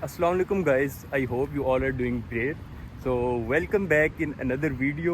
Assalamu alaikum guys, I hope you all are doing great. So welcome back in another video.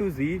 to Z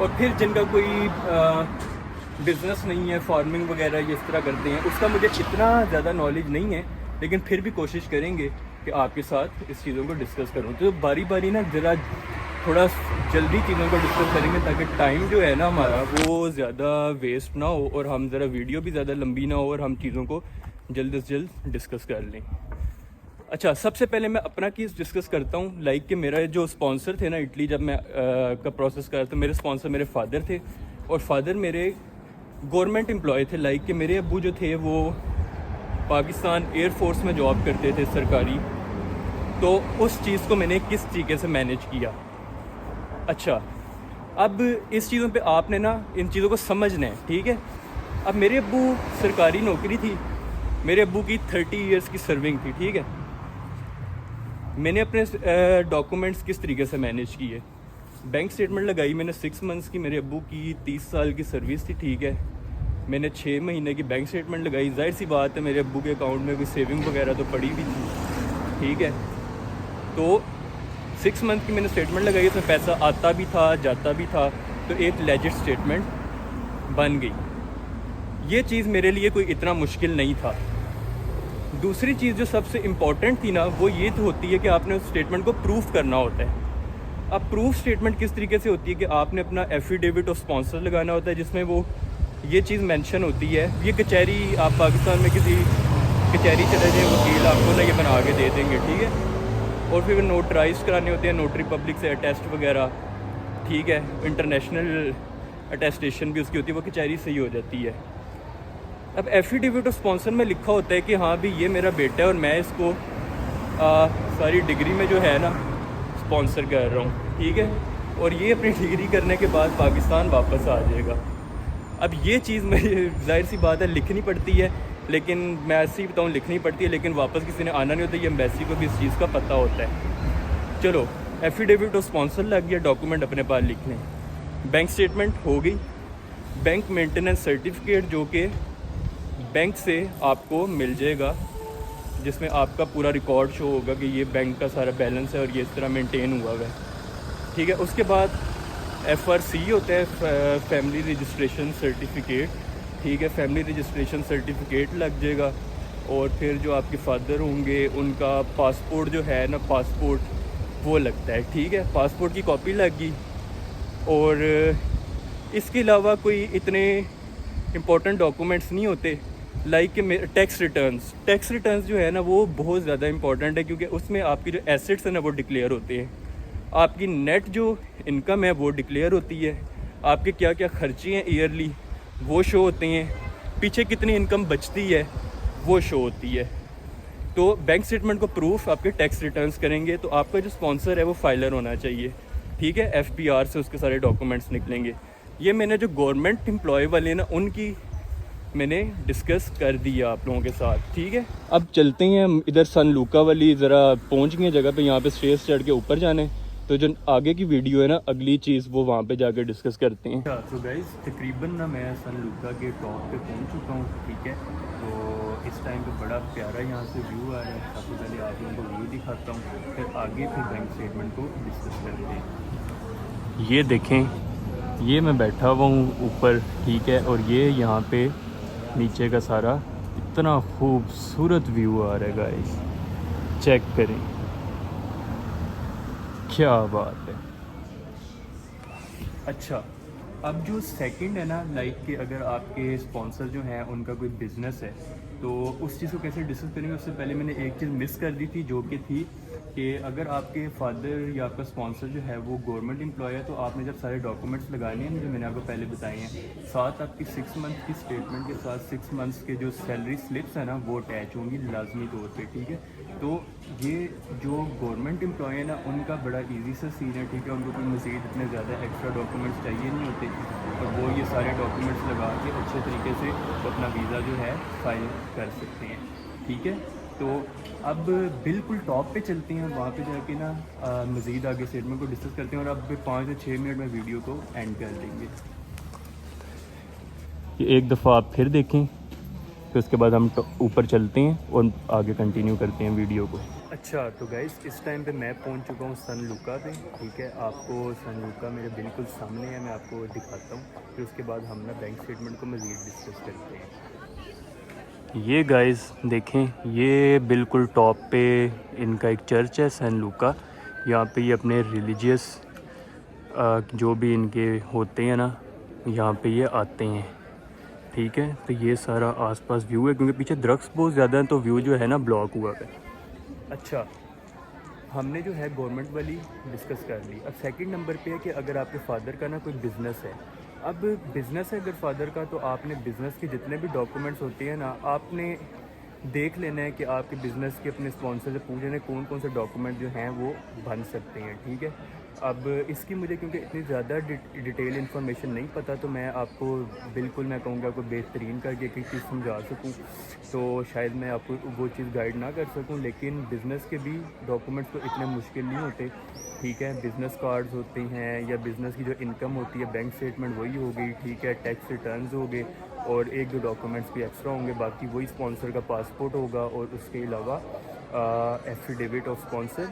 اور پھر جن کا کوئی business نہیں ہے، فارمنگ وغیرہ یہ اس طرح کرتے ہیں، اس کا مجھے اتنا زیادہ نالج نہیں ہے، لیکن پھر بھی کوشش کریں گے کہ آپ کے ساتھ اس چیزوں کو ڈسکس کروں. تو باری باری نا ذرا تھوڑا جلدی چیزوں کو ڈسکس کریں گے تاکہ ٹائم جو ہے نا ہمارا وہ زیادہ ویسٹ نہ ہو، اور ہم ذرا ویڈیو بھی زیادہ لمبی نہ ہو، اور ہم چیزوں کو جلد از جلد ڈسکس کر لیں. اچھا، سب سے پہلے میں اپنا کیس ڈسکس کرتا ہوں. لائک کہ میرا جو اسپانسر تھے نا اٹلی، جب میں کا پروسیس کر رہا تھا، میرے اسپانسر میرے فادر تھے، اور فادر میرے گورنمنٹ امپلائی تھے. لائک کہ میرے ابو جو تھے وہ پاکستان ایئر فورس میں جاب کرتے تھے سرکاری. تو اس چیز کو میں نے کس طریقے سے مینیج کیا. اچھا، اب اس چیزوں پہ آپ نے نا ان چیزوں کو سمجھنا ہے، ٹھیک ہے. اب میرے ابو سرکاری نوکری تھی، میرے ابو کی 30 ایئرس کی سرونگ تھی، ٹھیک ہے. میں نے اپنے ڈاکومنٹس کس طریقے سے مینیج کیے. بینک سٹیٹمنٹ لگائی میں نے 6 منتھس کی. میرے ابو کی 30 سال کی سروس تھی، ٹھیک ہے. میں نے 6 مہینے کی بینک سٹیٹمنٹ لگائی. ظاہر سی بات ہے میرے ابو کے اکاؤنٹ میں کوئی سیونگ وغیرہ تو پڑی بھی تھی، ٹھیک ہے. تو 6 منتھ کی میں نے اسٹیٹمنٹ لگائی، اس میں پیسہ آتا بھی تھا جاتا بھی تھا، تو ایک لیجٹ اسٹیٹمنٹ بن گئی. یہ چیز میرے لیے کوئی اتنا مشکل نہیں تھا. دوسری چیز جو سب سے امپورٹنٹ تھی نا وہ یہ تو ہوتی ہے کہ آپ نے اس اسٹیٹمنٹ کو پروف کرنا ہوتا ہے. اب پروف اسٹیٹمنٹ کس طریقے سے ہوتی ہے کہ آپ نے اپنا ایفیڈیوٹ آف اسپانسر لگانا ہوتا ہے، جس میں وہ یہ چیز مینشن ہوتی ہے. یہ کچہری آپ پاکستان میں کسی کچہری چلے جائیں، وکیل آپ کو نا یہ بنا کے دے دیں گے، ٹھیک ہے. اور پھر نوٹرائز کرانے ہوتے ہیں نوٹری پبلک سے اٹیسٹ وغیرہ، ٹھیک ہے. انٹرنیشنل اٹیسٹیشن بھی اس کی ہوتی ہے، وہ کچہری سے ہی ہو جاتی ہے. اب ایفیڈیوٹ آف اسپانسر میں لکھا ہوتا ہے کہ ہاں بھی یہ میرا بیٹا ہے اور میں اس کو ساری ڈگری میں جو ہے نا اسپانسر کر رہا ہوں، ٹھیک ہے. اور یہ اپنی ڈگری کرنے کے بعد پاکستان واپس آ جائے گا. اب یہ چیز میں ظاہر سی بات ہے لکھنی پڑتی ہے، لیکن میں ایسے ہی بتاؤں لکھنی پڑتی ہے، لیکن واپس کسی نے آنا نہیں ہوتا. یہ ایمبیسی کو بھی اس چیز کا پتہ ہوتا ہے. چلو، ایفیڈیوٹ آف اسپانسر لگ گیا، ڈاکومنٹ اپنے پاس لکھ لیں. بینک سٹیٹمنٹ ہو گئی. بینک مینٹیننس سرٹیفکیٹ جو کہ بینک سے آپ کو مل جائے گا، جس میں آپ کا پورا ریکارڈ شو ہوگا کہ یہ بینک کا سارا بیلنس ہے اور یہ اس طرح مینٹین ہوا ہے، ٹھیک ہے. اس کے بعد FRC ہوتا ہے، فیملی رجسٹریشن سرٹیفکیٹ، ٹھیک ہے. فیملی رجسٹریشن سرٹیفکیٹ لگ جائے گا. اور پھر جو آپ کے فادر ہوں گے ان کا پاسپورٹ جو ہے نا، پاسپورٹ وہ لگتا ہے، ٹھیک ہے. پاسپورٹ کی کاپی لگ گئی. اور اس کے علاوہ کوئی اتنے امپورٹنٹ ڈاکومنٹس نہیں ہوتے. لائک کہ ٹیکس ریٹرنس جو ہے نا وہ بہت زیادہ امپورٹنٹ ہے، کیونکہ اس میں آپ کی جو ایسٹس ہیں نا وہ ڈکلیئر ہوتے ہیں. آپ کی نیٹ جو انکم ہے وہ ڈکلیئر ہوتی ہے. آپ کے کیا کیا خرچے ہیں ایئرلی وہ شو ہوتے ہیں. پیچھے کتنی انکم بچتی ہے وہ شو ہوتی ہے. تو بینک سٹیٹمنٹ کو پروف آپ کے ٹیکس ریٹرنس کریں گے تو آپ کا جو اسپانسر ہے وہ فائلر ہونا چاہیے، ٹھیک ہے. FPR سے اس کے سارے ڈاکومنٹس نکلیں گے. یہ میں نے جو گورنمنٹ امپلائی والے نا ان کی میں نے ڈسکس کر دیا آپ لوگوں کے ساتھ، ٹھیک ہے. اب چلتے ہیں ادھر سن لوکا والی، ذرا پہنچ گئے جگہ پہ، یہاں پہ اسٹیئرس چڑھ کے اوپر جانے. تو جو آگے کی ویڈیو ہے نا اگلی چیز وہ وہاں پہ جا کے ڈسکس کرتے ہیں. تو گائز تقریباً نا میں سن لوکا کے ٹاپ پہ پہنچ چکا ہوں، ٹھیک ہے. تو اس ٹائم پہ بڑا پیارا یہاں سے ویو آ رہا ہے. سب سے پہلے آپ لوگوں کو ویو دکھاتا ہوں، پھر آگے پھر بینک اسٹیٹمنٹ کو ڈسکس کرتے ہیں. یہ دیکھیں، یہ میں بیٹھا ہوا ہوں اوپر، ٹھیک ہے. اور یہ یہاں پہ نیچے کا سارا اتنا خوبصورت ویو آ رہا ہے گائز، چیک کریں، کیا بات ہے. اچھا، اب جو سیکنڈ ہے نا، لائک کہ اگر آپ کے اسپانسر جو ہیں ان کا کوئی بزنس ہے تو اس چیز کو کیسے ڈسکس کریں گے. اس سے پہلے میں نے ایک چیز مس کر دی تھی جو کہ تھی کہ اگر آپ کے فادر یا آپ کا اسپانسر جو ہے وہ گورنمنٹ امپلائی ہے تو آپ نے جب سارے ڈاکومنٹس لگانے ہیں جو میں نے آپ کو پہلے بتائے ہیں، ساتھ آپ کی 6 منتھ کی اسٹیٹمنٹ کے ساتھ 6 منتھس کے جو سیلری سلپس ہیں نا وہ اٹیچ ہوں گی لازمی طور پہ، ٹھیک ہے. تو یہ جو گورنمنٹ امپلائی ہے نا ان کا بڑا ایزی سا سین ہے، ٹھیک ہے. ان کو کوئی مزید اتنے زیادہ ایکسٹرا ڈاکومنٹس چاہیے نہیں ہوتے، اور وہ یہ سارے ڈاکومنٹس لگا کے اچھے طریقے سے اپنا ویزا جو ہے فائل کر سکتے ہیں، ٹھیک ہے. تو اب بالکل ٹاپ پہ چلتے ہیں، وہاں پہ جا کے نا مزید آگے اسٹیٹمنٹ کو ڈسکس کرتے ہیں. اور اب 5 سے 6 منٹ میں ویڈیو کو اینڈ کر دیں گے. ایک دفعہ آپ پھر دیکھیں، پھر اس کے بعد ہم اوپر چلتے ہیں اور آگے کنٹینیو کرتے ہیں ویڈیو کو. اچھا تو گائز اس ٹائم پہ میں پہنچ چکا ہوں سن لوکا پہ. ٹھیک ہے, آپ کو سن لوکا میرے بالکل سامنے ہے, میں آپ کو دکھاتا ہوں. پھر اس کے بعد ہم نا بینک اسٹیٹمنٹ کو مزید ڈسکس کرتے ہیں. یہ گائز دیکھیں, یہ بالکل ٹاپ پہ ان کا ایک چرچ ہے سین لوکا. یہاں پہ یہ اپنے ریلیجیس جو بھی ان کے ہوتے ہیں نا, یہاں پہ یہ آتے ہیں. ٹھیک ہے, تو یہ سارا آس پاس ویو ہے, کیونکہ پیچھے درخت بہت زیادہ ہیں تو ویو جو ہے نا بلاک ہوا ہے. اچھا, ہم نے جو ہے گورنمنٹ والی ڈسکس کر لی. اب سیکنڈ نمبر پہ ہے کہ اگر آپ کے فادر کا نا کوئی بزنس ہے. اب بزنس ہے اگر فادر کا, تو آپ نے بزنس کے جتنے بھی ڈاکومنٹس ہوتے ہیں نا, آپ نے دیکھ لینا ہے کہ آپ کے بزنس کے اپنے اسپانسر سے پوچھ لینا کون کون سے ڈاکومنٹ جو ہیں وہ بن سکتے ہیں. ٹھیک ہے, اب اس کی مجھے کیونکہ اتنی زیادہ ڈیٹیل انفارمیشن نہیں پتہ, تو میں آپ کو بالکل میں کہوں گا آپ کو بہترین کر کے کوئی چیز سمجھا سکوں تو شاید میں آپ کو وہ چیز گائیڈ نہ کر سکوں. لیکن بزنس کے بھی ڈاکومنٹس تو اتنے مشکل نہیں ہوتے. ٹھیک ہے, بزنس کارڈز ہوتے ہیں یا بزنس کی جو انکم ہوتی ہے, بینک اسٹیٹمنٹ وہی ہو گئی. ٹھیک ہے, ٹیکس ریٹرنز ہو گئے, اور ایک دو ڈاکومنٹس بھی ایکسٹرا ہوں گے. باقی وہی اسپانسر کا پاسپورٹ ہوگا, اور اس کے علاوہ ایفیڈیوٹ آف اسپانسر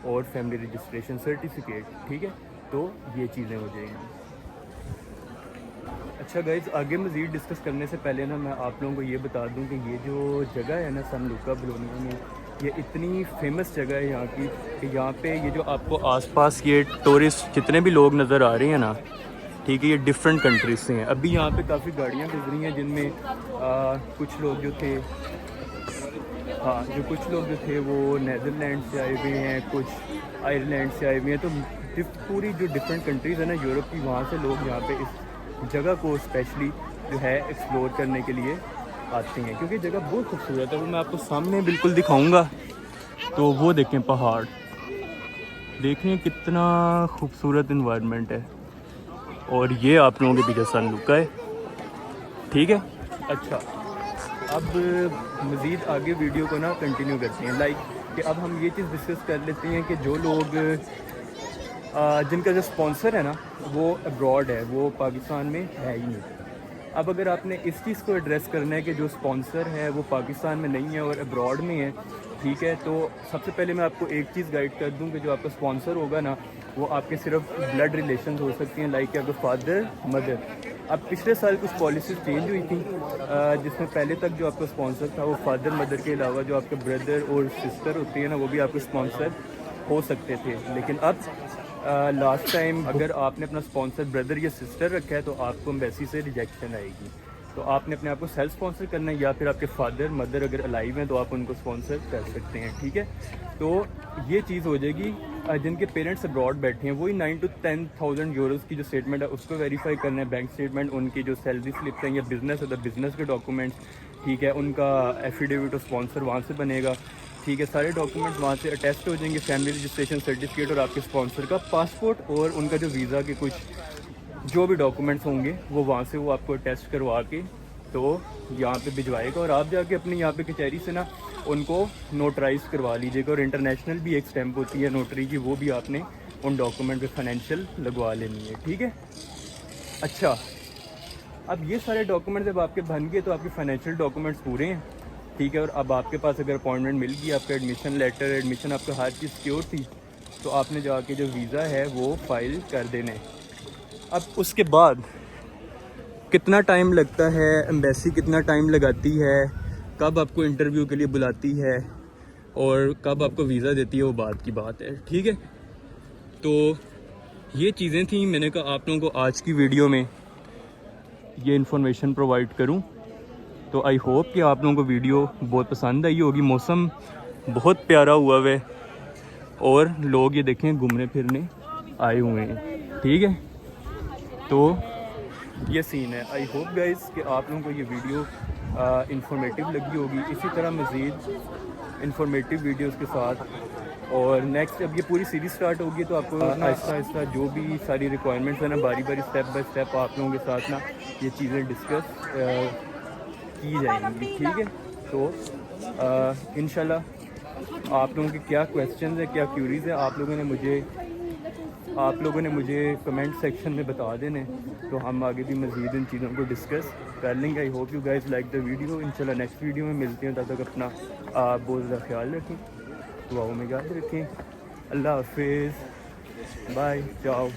اور فیملی رجسٹریشن سرٹیفکیٹ. ٹھیک ہے, تو یہ چیزیں ہو جائیں گی. اچھا گائز, آگے مزید ڈسکس کرنے سے پہلے نا میں آپ لوگوں کو یہ بتا دوں کہ یہ جو جگہ ہے نا سن لوکا بلونیا میں, یہ اتنی فیمس جگہ ہے یہاں کی کہ یہاں پہ یہ جو آپ کو آس پاس یہ ٹورسٹ جتنے بھی لوگ نظر آ رہے ہیں نا, ٹھیک ہے, یہ ڈفرینٹ کنٹریز سے ہیں. ابھی یہاں پہ کافی گاڑیاں گزری ہیں جن میں کچھ لوگ جو تھے کچھ لوگ جو تھے وہ نیدرلینڈ سے آئے ہوئے ہیں, کچھ آئرلینڈ سے آئے ہوئے ہیں. تو پوری جو ڈفرینٹ کنٹریز ہیں نا یورپ کی, وہاں سے لوگ یہاں پہ اس جگہ کو اسپیشلی جو ہے ایکسپلور کرنے کے لیے آتے ہیں, کیونکہ جگہ بہت خوبصورت ہے. وہ میں آپ کو سامنے بالکل دکھاؤں گا. تو وہ دیکھیں پہاڑ, دیکھیں کتنا خوبصورت انوائرمنٹ ہے, اور یہ آپ لوگوں کے پیچھے سن لوکا ہے. ٹھیک ہے, اچھا اب مزید آگے ویڈیو کو نا کنٹینیو کرتے ہیں. لائک کہ اب ہم یہ چیز ڈسکس کر لیتے ہیں کہ جو لوگ جن کا جو اسپانسر ہے نا وہ ابراڈ ہے, وہ پاکستان میں ہے ہی نہیں. اب اگر آپ نے اس چیز کو ایڈریس کرنا ہے کہ جو اسپانسر ہے وہ پاکستان میں نہیں ہے اور ابراڈ میں ہے, ٹھیک ہے, تو سب سے پہلے میں آپ کو ایک چیز گائیڈ کر دوں کہ جو آپ کا اسپانسر ہوگا نا, وہ آپ کے صرف بلڈ ریلیشنز ہو سکتی ہیں, لائک کہ اگر فادر مدر. اب پچھلے سال کچھ پالیسیز چینج ہوئی تھیں جس میں پہلے تک جو آپ کا اسپانسر تھا وہ فادر مدر کے علاوہ جو آپ کے بردر اور سسٹر ہوتی ہیں نا, وہ بھی آپ کے اسپانسر ہو سکتے تھے. لیکن اب لاسٹ ٹائم اگر آپ نے اپنا اسپانسر بردر یا سسٹر رکھا ہے تو آپ کو ایمبیسی سے ریجیکشن آئے گی. تو آپ نے اپنے آپ کو سیلف اسپانسر کرنا ہے, یا پھر آپ کے فادر مدر اگر الائیو ہیں تو آپ ان کو اسپانسر کر سکتے ہیں. ٹھیک ہے, تو یہ چیز ہو جائے گی. جن کے پیرنٹس ابراڈ بیٹھے ہیں وہی 9,000 to 10,000 یوروز کی جو اسٹیٹمنٹ ہے اس کو ویریفائی کرنا ہے. بینک اسٹیٹمنٹ, ان کی جو سیلری سلپس ہیں, یا بزنس ہے تو بزنس کے ڈاکومنٹس. ٹھیک ہے, ان کا ایفیڈیوٹ آف اسپانسر وہاں سے بنے گا. ٹھیک ہے, سارے ڈاکومنٹس وہاں سے اٹیسٹ ہو جائیں گے, فیملی رجسٹریشن سرٹیفکیٹ اور آپ کے اسپانسر کا پاسپورٹ, اور ان کا جو ویزا کے کچھ جو بھی ڈاکومنٹس ہوں گے وہ وہاں سے وہ آپ کو ٹیسٹ کروا کے تو یہاں پہ بھجوائے گا, اور آپ جا کے اپنی یہاں پہ کچہری سے نا ان کو نوٹرائز کروا لیجیے گا. اور انٹرنیشنل بھی ایک اسٹیمپ ہوتی ہے نوٹری کی, وہ بھی آپ نے ان ڈاکومنٹ پہ فائنینشیل لگوا لینی ہے. ٹھیک ہے, اچھا اب یہ سارے ڈاکومنٹس جب آپ کے بن گئے تو آپ کے فائنینشیل ڈاکومنٹس پورے ہیں. ٹھیک ہے, اور اب آپ کے پاس اگر اپوائنٹمنٹ مل گئی, آپ کا ایڈمیشن لیٹر, ایڈمیشن آپ کا ہر چیز سیکیور تھی, تو آپ نے جا کے جو ویزا ہے وہ فائل کر دینا ہے. اب اس کے بعد کتنا ٹائم لگتا ہے, ایمبیسی کتنا ٹائم لگاتی ہے, کب آپ کو انٹرویو کے لیے بلاتی ہے, اور کب آپ کو ویزا دیتی ہے, وہ بات کی بات ہے. ٹھیک ہے, تو یہ چیزیں تھیں. میں نے کہا آپ لوگوں کو آج کی ویڈیو میں یہ انفارمیشن پرووائڈ کروں. تو آئی ہوپ کہ آپ لوگوں کو ویڈیو بہت پسند آئی ہوگی. موسم بہت پیارا ہوا ہے, اور لوگ یہ دیکھیں گھومنے پھرنے آئے ہوئے ہیں. ٹھیک ہے, تو یہ سین ہے. آئی ہوپ گائز کہ آپ لوگوں کو یہ ویڈیو انفارمیٹیو لگی ہوگی. اسی طرح مزید انفارمیٹیو ویڈیوز کے ساتھ, اور نیکسٹ جب یہ پوری سیریز سٹارٹ ہوگی تو آپ کو آہستہ آہستہ جو بھی ساری ریکوائرمنٹس ہیں نا باری باری اسٹیپ بائی اسٹیپ آپ لوگوں کے ساتھ نا یہ چیزیں ڈسکس کی جائیں گی. ٹھیک ہے, تو انشاءاللہ آپ لوگوں کے کیا کویسچنز ہیں, کیا کیوریز ہیں, آپ لوگوں نے مجھے کمنٹ سیکشن میں بتا دینے, تو ہم آگے بھی مزید ان چیزوں کو ڈسکس کر لیں گے. I hope you guys like the video. انشاءاللہ نیکسٹ ویڈیو میں ملتے ہیں, تب تک اپنا بہت زیادہ خیال رکھیں. دعاؤں میں یاد رکھیں. اللہ حافظ. بائے. چاؤ.